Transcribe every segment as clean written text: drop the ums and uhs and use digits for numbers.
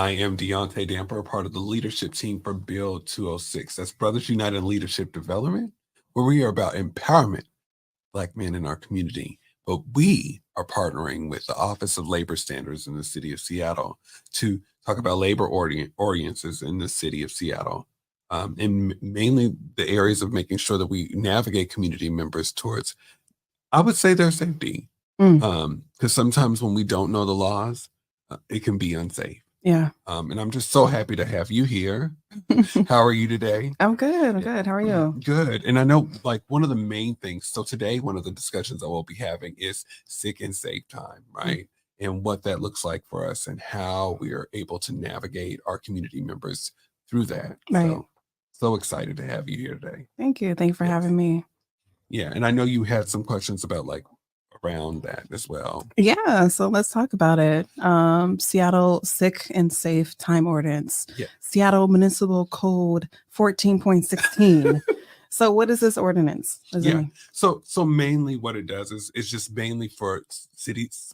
I am Deaunte Damper, part of the leadership team for Build 206. That's Brothers United in Leadership Development, where we are about empowerment Black men in our community. But we are partnering with the Office of Labor Standards in the city of Seattle to talk about labor ordinances in the city of Seattle. And mainly the areas of making sure that we navigate community members towards, I would say, their safety. Because sometimes when we don't know the laws, it can be unsafe. Yeah. And I'm just so happy to have you here. How are you today? I'm good. I'm good. How are you? Good. And I know, like, one of the main things, so today, one of the discussions I will be having is sick and safe time, right? And what that looks like for us and how we are able to navigate our community members through that. Right. So excited to have you here today. Thank you. Thank you for having me. Yeah. And I know you had some questions about, like, around that as well. Yeah, so let's talk about it. Seattle Sick and Safe Time Ordinance. Yeah. Seattle Municipal Code 14.16. So what is this ordinance? So mainly what it does is it's just mainly for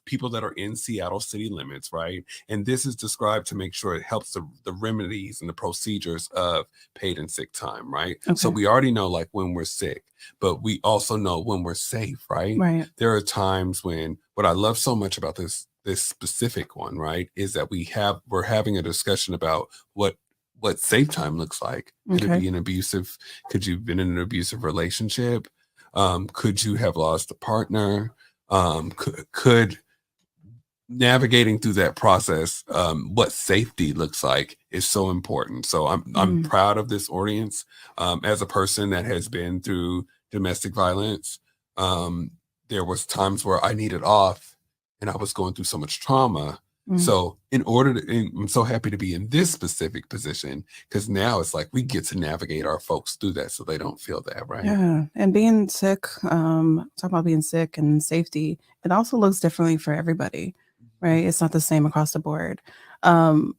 people that are in Seattle city limits, right? And this is described to make sure it helps the remedies and the procedures of paid and sick time, right? Okay. So we already know, like, when we're sick, but we also know when we're safe, right? Right. There are times when, what I love so much about this specific one, right, is that we're having a discussion about what safe time looks like. Could it be could you have been in an abusive relationship? Could you have lost a partner? Could navigating through that process, what safety looks like is so important. So I'm proud of this audience. As a person that has been through domestic violence, there was times where I needed off and I was going through so much trauma. So I'm so happy to be in this specific position, because now it's like we get to navigate our folks through that so they don't feel that, right? Yeah. And being sick, talk about being sick and safety, it also looks differently for everybody, right? It's not the same across the board. So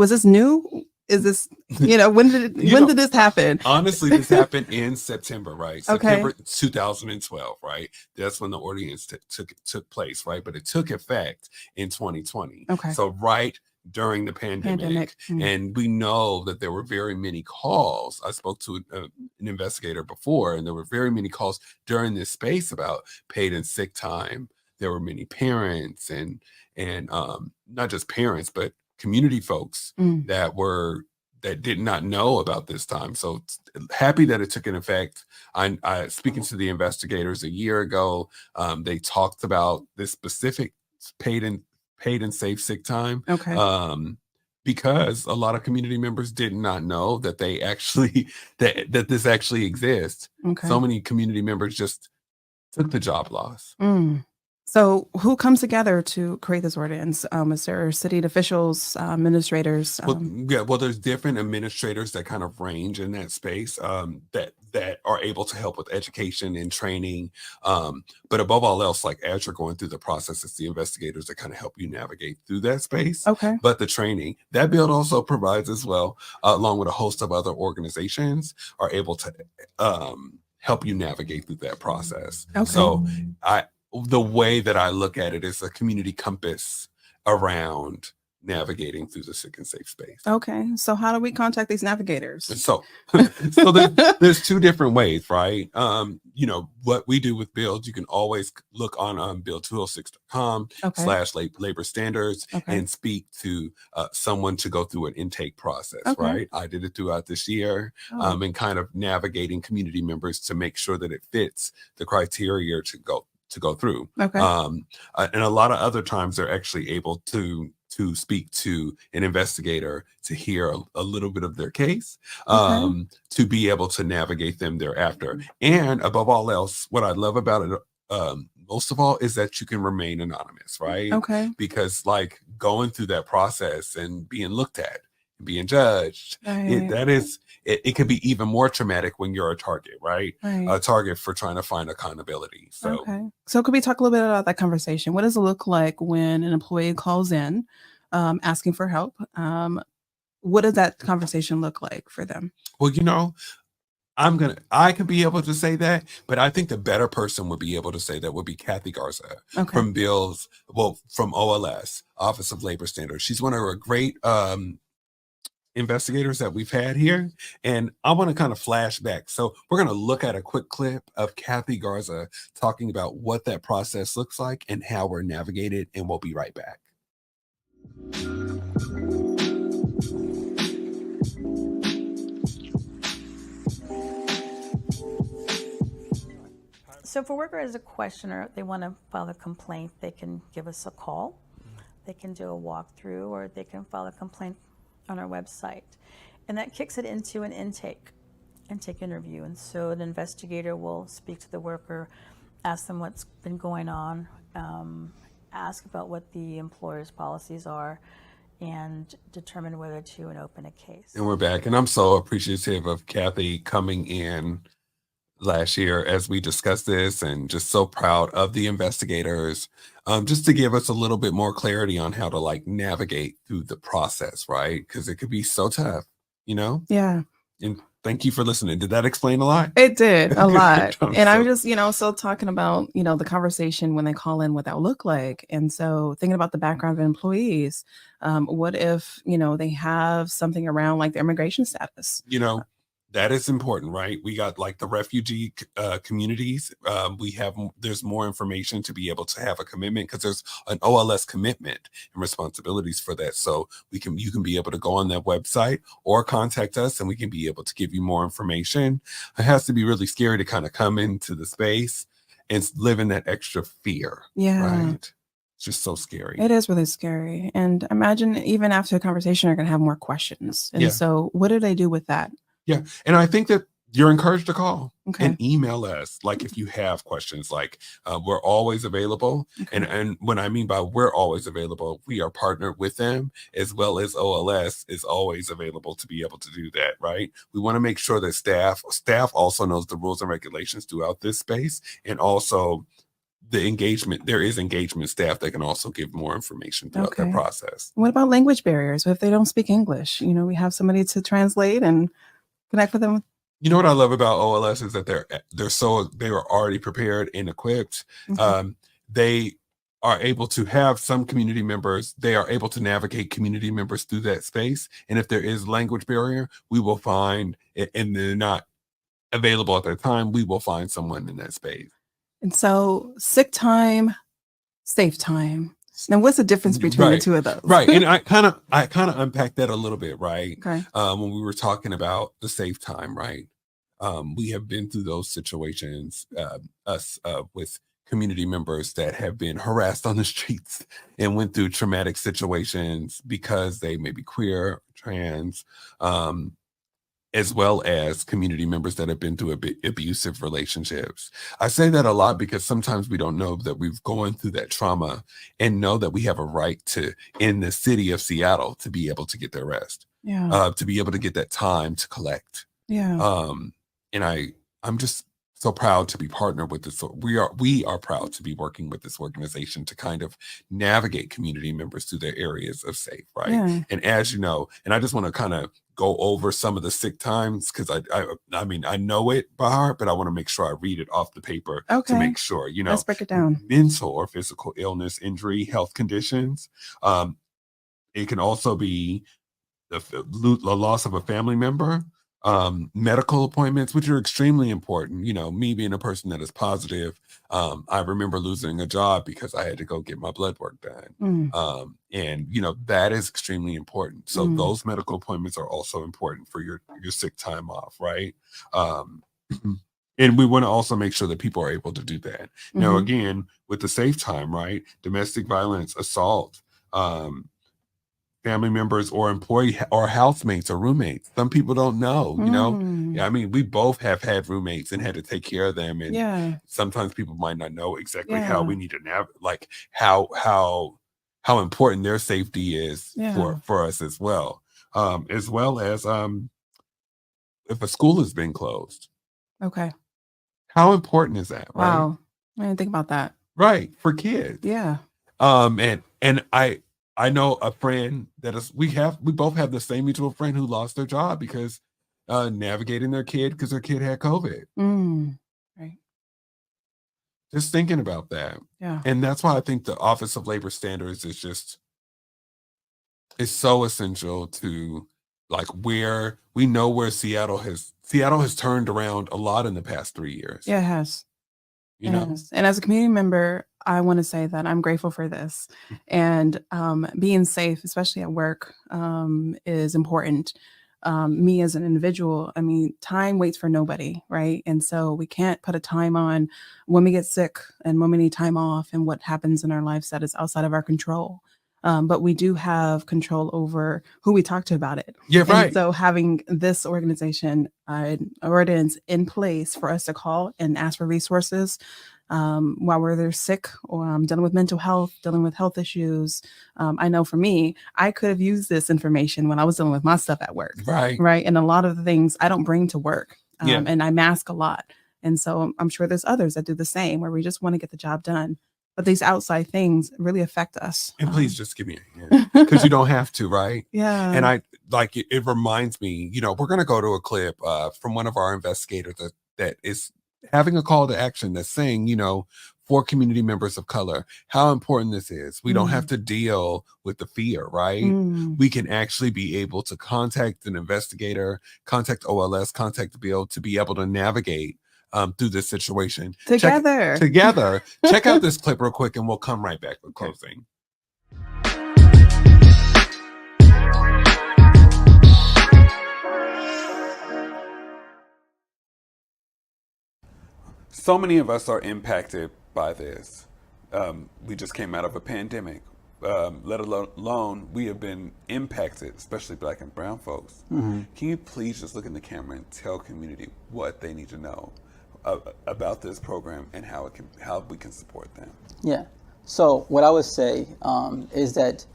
is this new? Is this, when did this happen? Honestly, this happened in September, right? September Okay. 2012, right? That's when the ordinance took place, right? But it took effect in 2020. Okay. So right during the pandemic. And we know that there were very many calls. I spoke to an investigator before, and there were very many calls during this space about paid and sick time. There were many parents and not just parents, but community folks that did not know about this time. So happy that it took an effect. I speaking to the investigators a year ago, they talked about this specific paid and safe sick time. Okay. Because a lot of community members did not know that they actually that this actually exists. Okay. So many community members just took the job loss. So who comes together to create this ordinance? Is there city officials, administrators? Well, there's different administrators that kind of range in that space, that are able to help with education and training. But above all else, like, as you're going through the process, it's the investigators that kind of help you navigate through that space. Okay. But the training that Build also provides as well, along with a host of other organizations, are able to help you navigate through that process. Okay. So the way that I look at it is a community compass around navigating through the sick and safe space. Okay. So how do we contact these navigators? So there's two different ways, right? What we do with Build, you can always look on build206.com /labor standards and speak to someone to go through an intake process, right? I did it throughout this year, and kind of navigating community members to make sure that it fits the criteria to go through. Okay. And a lot of other times they're actually able to speak to an investigator to hear a little bit of their case, to be able to navigate them thereafter. And above all else, what I love about it, most of all, is that you can remain anonymous, right? Okay. Because, like, going through that process and being looked at, being judged, it can be even more traumatic when you're a target, right? A target for trying to find accountability. So could we talk a little bit about that conversation? What does it look like when an employee calls in asking for help? What does that conversation look like for them? Well, I could be able to say that, but I think the better person would be able to say that would be Kathy Garza Okay. from OLS, Office of Labor Standards. She's one of our great investigators that we've had here. And I want to kind of flash back. So we're going to look at a quick clip of Kathy Garza talking about what that process looks like and how we're navigated, and we'll be right back. So if a worker has a question or they want to file a complaint, they can give us a call. They can do a walkthrough, or they can file a complaint on our website. And that kicks it into an intake interview. And so an investigator will speak to the worker, ask them what's been going on, ask about what the employer's policies are, and determine whether to open a case. And we're back. And I'm so appreciative of Kathy coming in last year as we discussed this, and just so proud of the investigators, just to give us a little bit more clarity on how to like navigate through the process, right? Because it could be so tough, you know? Yeah. And thank you for listening. Did that explain a lot? It did a lot. And I'm so just, still talking about, the conversation when they call in, what that look like. And so thinking about the background of employees, what if, they have something around like their immigration status? That is important, right? We got like the refugee communities. There's more information to be able to have a commitment, because there's an OLS commitment and responsibilities for that. So you can be able to go on that website or contact us, and we can be able to give you more information. It has to be really scary to kind of come into the space and live in that extra fear. Yeah. Right. It's just so scary. It is really scary. And imagine even after the conversation, you're going to have more questions. And so what do they do with that? Yeah. And I think that you're encouraged to call and email us. Like if you have questions, like we're always available. And when I mean by we're always available, we are partnered with them, as well as OLS is always available to be able to do that, right? We want to make sure that staff also knows the rules and regulations throughout this space. And also there is engagement staff that can also give more information throughout that process. What about language barriers? What if they don't speak English? We have somebody to translate and connect with them. You know what I love about OLS is that they are already prepared and equipped. They are able to have some community members. They are able to navigate community members through that space. And if there is language barrier, we will find, and they're not available at that time, we will find someone in that space. And so sick time, safe time. Now, what's the difference between the two of those? Right. And I kind of unpacked that a little bit, right? Okay. When we were talking about the safe time, right? We have been through those situations, with community members that have been harassed on the streets and went through traumatic situations because they may be queer, trans, as well as community members that have been through abusive relationships. I say that a lot because sometimes we don't know that we've gone through that trauma and know that we have a right to, in the city of Seattle, to be able to get their rest, to be able to get that time to collect. And I'm just so proud to be partnered with this. We are proud to be working with this organization to kind of navigate community members through their areas of safe, right? Yeah. And as you know, and I just want to kind of go over some of the sick times, because I mean, I know it by heart, but I want to make sure I read it off the paper to make sure, Let's break it down. Mental or physical illness, injury, health conditions. It can also be the loss of a family member, medical appointments, which are extremely important. Me being a person that is positive, I remember losing a job because I had to go get my blood work done. And that is extremely important. So those medical appointments are also important for your sick time off, right? And we want to also make sure that people are able to do that. Now, again, with the safe time, right? Domestic violence, assault, family members or employee or housemates or roommates. Some people don't know, I mean, we both have had roommates and had to take care of them. And sometimes people might not know exactly how we need to like how important their safety is for us as well. As well as if a school has been closed. Okay. How important is that? Right? Wow. I didn't think about that. Right. For kids. Yeah. And I know a friend that we both have the same mutual friend who lost their job because navigating their kid because their kid had COVID. Right. Just thinking about that. Yeah. And that's why I think the Office of Labor Standards is so essential to like where we know where Seattle has turned around a lot in the past 3 years. Yeah, it has. You know? And as a community member, I want to say that I'm grateful for this. And being safe, especially at work, is important. Me as an individual, I mean, time waits for nobody, right? And so we can't put a time on when we get sick and when we need time off and what happens in our lives that is outside of our control. But we do have control over who we talk to about it. Yeah, right. And so having this organization, ordinance in place for us to call and ask for resources while we're either sick or dealing with mental health, dealing with health issues. I know for me, I could have used this information when I was dealing with my stuff at work. Right. Right. And a lot of the things I don't bring to work Yeah. and I mask a lot. And so I'm sure there's others that do the same where we just want to get the job done. But these outside things really affect us. And please just give me a hand because you don't have to, right? Yeah. And I like it reminds me, you know, we're going to go to a clip from one of our investigators that is having a call to action that's saying, you know, for community members of color, how important this is. We don't have to deal with the fear, right? We can actually be able to contact an investigator, contact OLS, contact the bill to be able to navigate through this situation together. Check out this clip real quick and we'll come right back with closing. So many of us are impacted by this. We just came out of a pandemic, let alone we have been impacted, especially Black and brown folks. Can you please just look in the camera and tell community what they need to know about this program and how we can support them? Yeah. So what I would say is that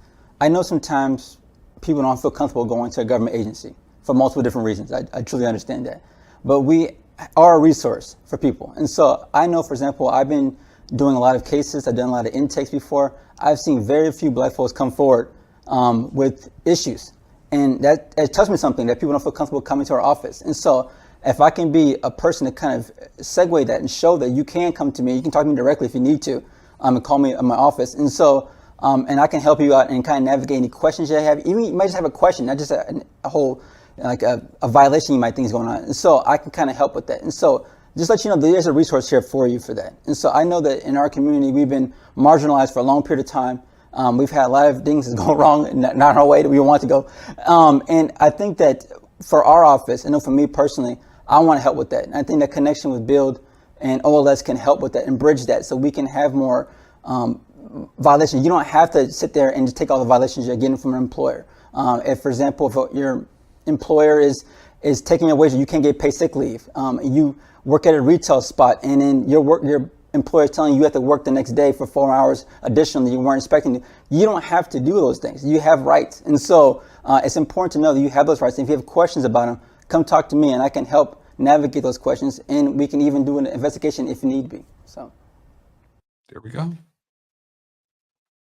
I know sometimes people don't feel comfortable going to a government agency for multiple different reasons. I truly understand that. But we are a resource for people. And so I know, for example, I've been doing a lot of cases. I've done a lot of intakes before. I've seen very few Black folks come forward with issues. And that it tells me something, that people don't feel comfortable coming to our office. And so if I can be a person to kind of segue that and show that you can come to me, you can talk to me directly if you need to, and call me at my office. And so, and I can help you out and kind of navigate any questions you have. Even you might just have a question, not just a whole, like a violation you might think is going on. And so I can kind of help with that. And so just let you know, there's a resource here for you for that. And so I know that in our community, we've been marginalized for a long period of time. We've had a lot of things that go wrong and not in our way that we want to go. And I think that for our office, I know for me personally, I want to help with that. And I think that connection with Build and OLS can help with that and bridge that so we can have more violations. You don't have to sit there and just take all the violations you're getting from an employer. If, for example, if your employer is taking away, you can't get paid sick leave. You work at a retail spot and then your employer is telling you have to work the next day for 4 hours additionally you weren't expecting to. You don't have to do those things. You have rights. And so it's important to know that you have those rights. And if you have questions about them, come talk to me and I can help navigate those questions, and we can even do an investigation if need be. So there we go.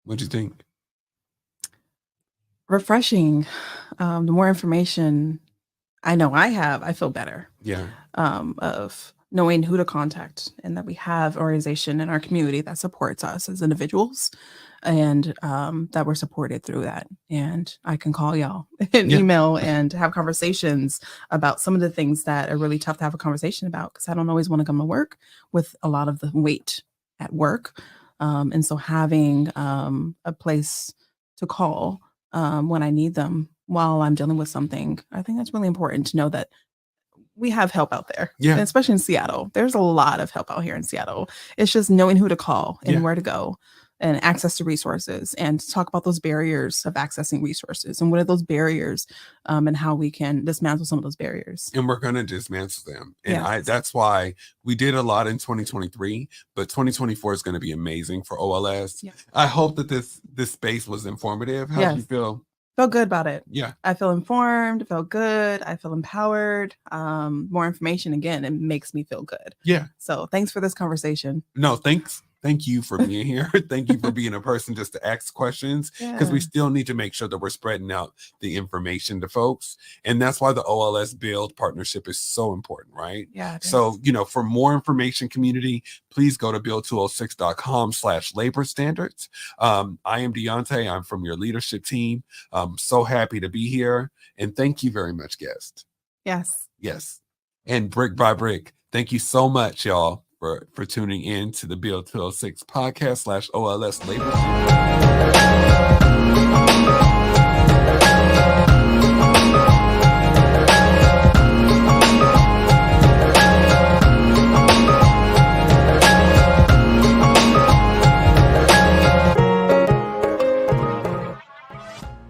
What'd you think? Refreshing. The more information I know I feel better. Yeah. Of knowing who to contact and that we have organization in our community that supports us as individuals and that we're supported through that. And I can call y'all and email and have conversations about some of the things that are really tough to have a conversation about because I don't always want to come to work with a lot of the weight at work. And so having a place to call when I need them while I'm dealing with something, I think that's really important to know that we have help out there. Yeah. And especially in Seattle. There's a lot of help out here in Seattle. It's just knowing who to call and where to go and access to resources and talk about those barriers of accessing resources and what are those barriers and how we can dismantle some of those barriers. And we're going to dismantle them. And that's why we did a lot in 2023, but 2024 is going to be amazing for OLS. Yeah. I hope that this space was informative. How do you feel? Feel good about it. Yeah. I feel informed, feel good. I feel empowered. More information, again, it makes me feel good. Yeah. So thanks for this conversation. No, thanks thank you for being here. Thank you for being a person just to ask questions, because we still need to make sure that we're spreading out the information to folks. And that's why the OLS Build partnership is so important, right? Yeah. So, for more information, community, please go to build206.com/labor standards. I am Deaunte. I'm from your leadership team. I'm so happy to be here. And thank you very much, guest. Yes. Yes. And brick by brick, thank you so much, y'all, for tuning in to the Build 206 podcast /OLS Labor.